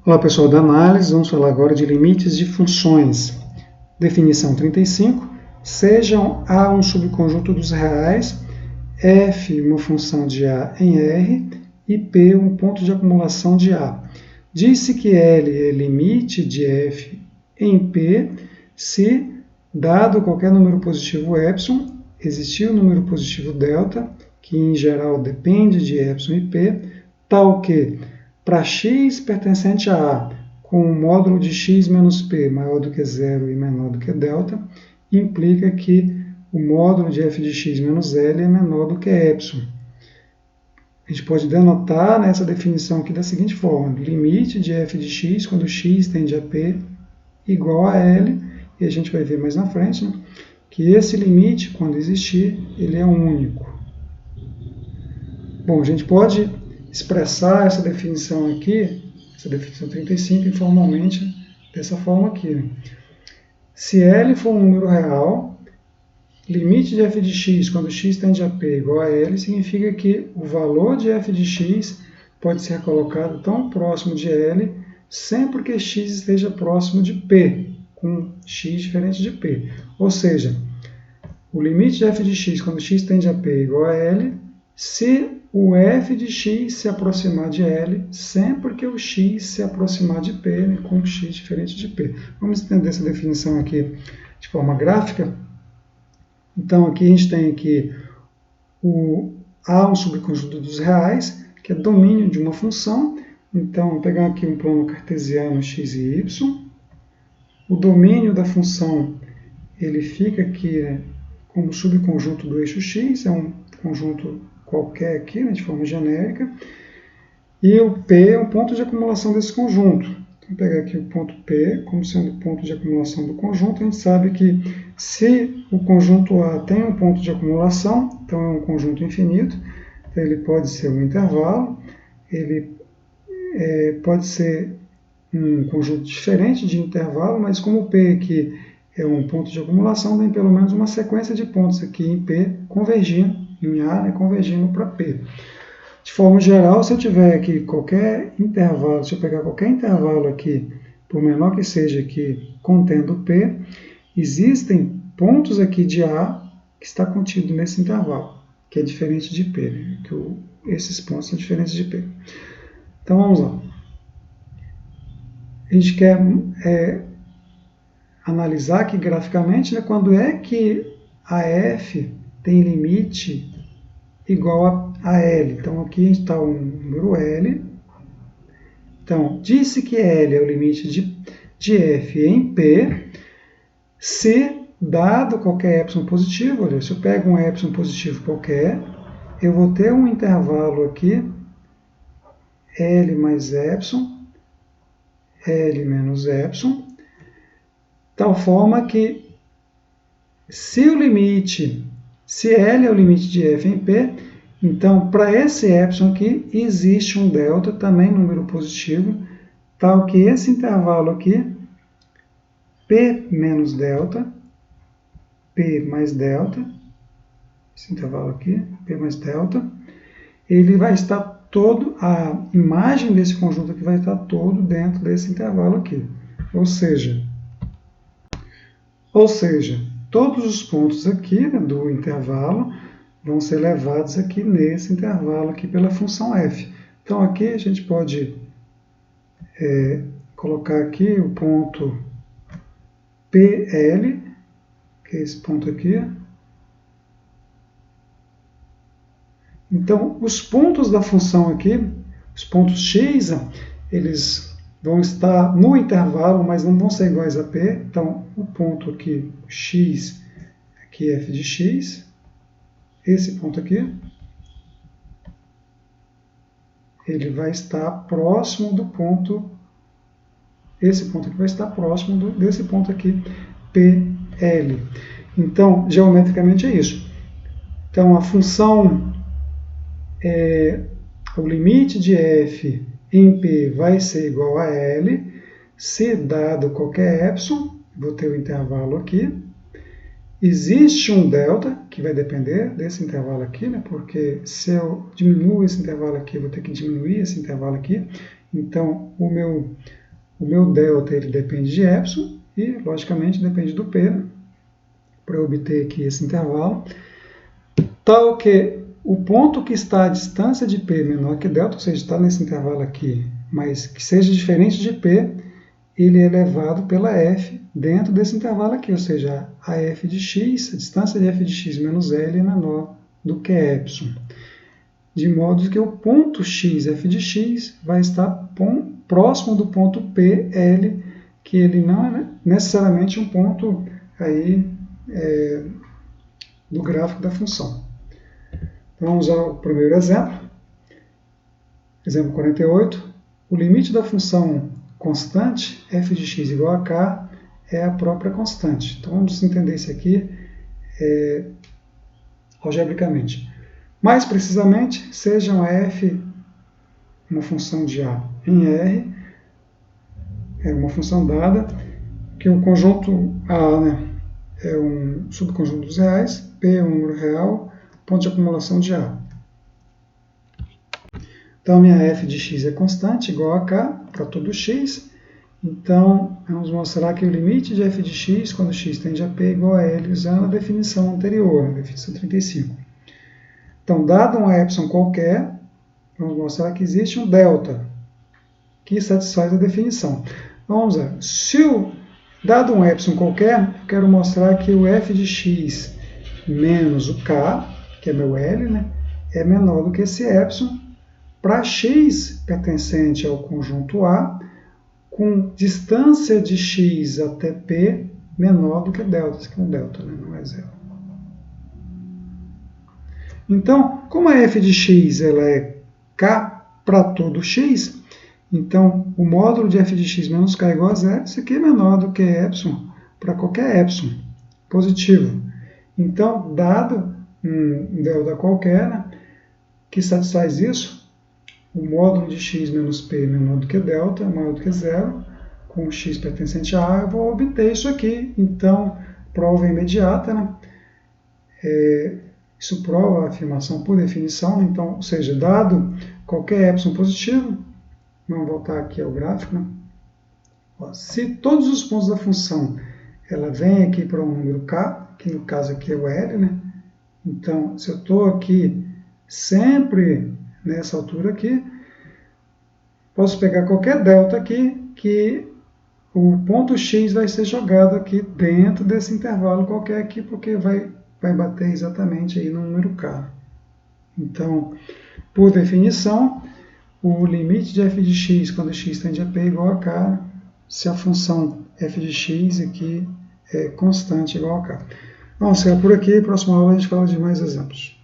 Olá pessoal da análise, vamos falar agora de limites de funções. Definição 35, sejam A um subconjunto dos reais, F uma função de A em R e P um ponto de acumulação de A. Diz-se que L é limite de F em P se, dado qualquer número positivo epsilon, existir o número positivo delta, que em geral depende de epsilon e P, tal que para x pertencente a A, com o módulo de x menos p maior do que zero e menor do que delta, implica que o módulo de f de x menos L é menor do que epsilon. A gente pode denotar nessa definição aqui da seguinte forma: limite de f de x quando x tende a p igual a L, e a gente vai ver mais na frente, né, que esse limite, quando existir, ele é único. Bom, a gente pode expressar essa definição aqui, essa definição 35, informalmente, dessa forma aqui. Se L for um número real, limite de f de x quando x tende a p igual a L, significa que o valor de f de x pode ser colocado tão próximo de L sempre que x esteja próximo de p, com x diferente de p. Ou seja, o limite de f de x quando x tende a p igual a L, se o f de x se aproximar de L, sempre que o x se aproximar de P, né, com x diferente de P. Vamos entender essa definição aqui de forma gráfica. Então, aqui a gente tem aqui o A, um subconjunto dos reais, que é domínio de uma função. Então, vou pegar aqui um plano cartesiano x e y. O domínio da função, ele fica aqui, né, como subconjunto do eixo x, é um conjunto qualquer aqui, né, de forma genérica, e o P é um ponto de acumulação desse conjunto. Então, vou pegar aqui o ponto P como sendo o ponto de acumulação do conjunto. A gente sabe que se o conjunto A tem um ponto de acumulação, então é um conjunto infinito, então ele pode ser um intervalo, ele pode ser um conjunto diferente de intervalo, mas como o P aqui é um ponto de acumulação, tem pelo menos uma sequência de pontos aqui em P convergindo, em A, né, convergindo para P. De forma geral, se eu tiver aqui qualquer intervalo, se eu pegar qualquer intervalo aqui, por menor que seja aqui, contendo P, existem pontos aqui de A que está contido nesse intervalo, que é diferente de P, né? Esses pontos são diferentes de P. Então, vamos lá. A gente quer analisar aqui graficamente, né, quando é que a F tem limite igual a L. Então, aqui está o número L. Então, disse que L é o limite de F em P, se, dado qualquer epsilon positivo, olha, se eu pego um epsilon positivo qualquer, eu vou ter um intervalo aqui, L mais epsilon, L menos epsilon, tal forma que se L é o limite de F em P, então para esse epsilon aqui existe um delta, também número positivo, tal que esse intervalo aqui, P menos delta, P mais delta, esse intervalo aqui, P mais delta, ele vai estar todo, a imagem desse conjunto aqui vai estar todo dentro desse intervalo aqui. Ou seja, todos os pontos aqui, né, do intervalo vão ser levados aqui nesse intervalo aqui pela função f. Então aqui a gente pode colocar aqui o ponto PL, que é esse ponto aqui. Então os pontos da função aqui, os pontos x, eles vão estar no intervalo, mas não vão ser iguais a P. Então, o ponto aqui, x, aqui é f de x, esse ponto aqui, ele vai estar próximo do ponto, esse ponto aqui vai estar próximo desse ponto aqui, PL. Então, geometricamente é isso. Então, a função, o limite de f em P vai ser igual a L, se dado qualquer epsilon, vou ter o intervalo aqui, existe um delta, que vai depender desse intervalo aqui, né, porque se eu diminuo esse intervalo aqui, eu vou ter que diminuir esse intervalo aqui, Então, o meu delta ele depende de epsilon e, logicamente, depende do P, né, para eu obter aqui esse intervalo, tal que o ponto que está à distância de P menor que delta, ou seja, está nesse intervalo aqui, mas que seja diferente de P, ele é elevado pela f dentro desse intervalo aqui, ou seja, a f de x, a distância de f de x menos L é menor do que epsilon. De modo que o ponto x, f de x, vai estar próximo do ponto P, L, que ele não é necessariamente um ponto aí, do gráfico da função. Então, vamos ao primeiro exemplo. Exemplo 48. O limite da função constante, f de x igual a k, é a própria constante. Então, vamos entender isso aqui algebricamente. Mais precisamente, sejam f uma função de A em R, é uma função dada, que o conjunto A, né, é um subconjunto dos reais, P é um número real, ponto de acumulação de A. Então, minha f de x é constante, igual a k, para todo x. Então, vamos mostrar que o limite de f de x, quando x tende a p, é igual a L, usando a definição anterior, a definição 35. Então, dado um epsilon qualquer, vamos mostrar que existe um delta, que satisfaz a definição. Vamos lá. Dado um epsilon qualquer, eu quero mostrar que o f de x menos o k, que é meu L, né, é menor do que esse epsilon, para x pertencente ao conjunto A, com distância de x até p menor do que delta. Isso aqui é um delta, né, não é zero. Então, como a f de x ela é k para todo x, então o módulo de f de x menos k igual a zero, isso aqui é menor do que epsilon para qualquer epsilon positivo. Então, dado um delta qualquer, né, que satisfaz isso, o módulo de x menos p menor do que delta, maior do que zero, com x pertencente a A, eu vou obter isso aqui. Então, prova imediata, né? Isso prova a afirmação por definição. Então, ou seja, dado qualquer epsilon positivo, vamos voltar aqui ao gráfico, né? Se todos os pontos da função ela vem aqui para um número k, que no caso aqui é o L, né? Então, se eu estou aqui sempre nessa altura aqui, posso pegar qualquer delta aqui, que o ponto x vai ser jogado aqui dentro desse intervalo qualquer aqui, porque vai bater exatamente aí no número k. Então, por definição, o limite de f de x quando x tende a p é igual a k, se a função f de x aqui é constante igual a k. Vamos ficar por aqui, próxima aula a gente fala de mais exemplos.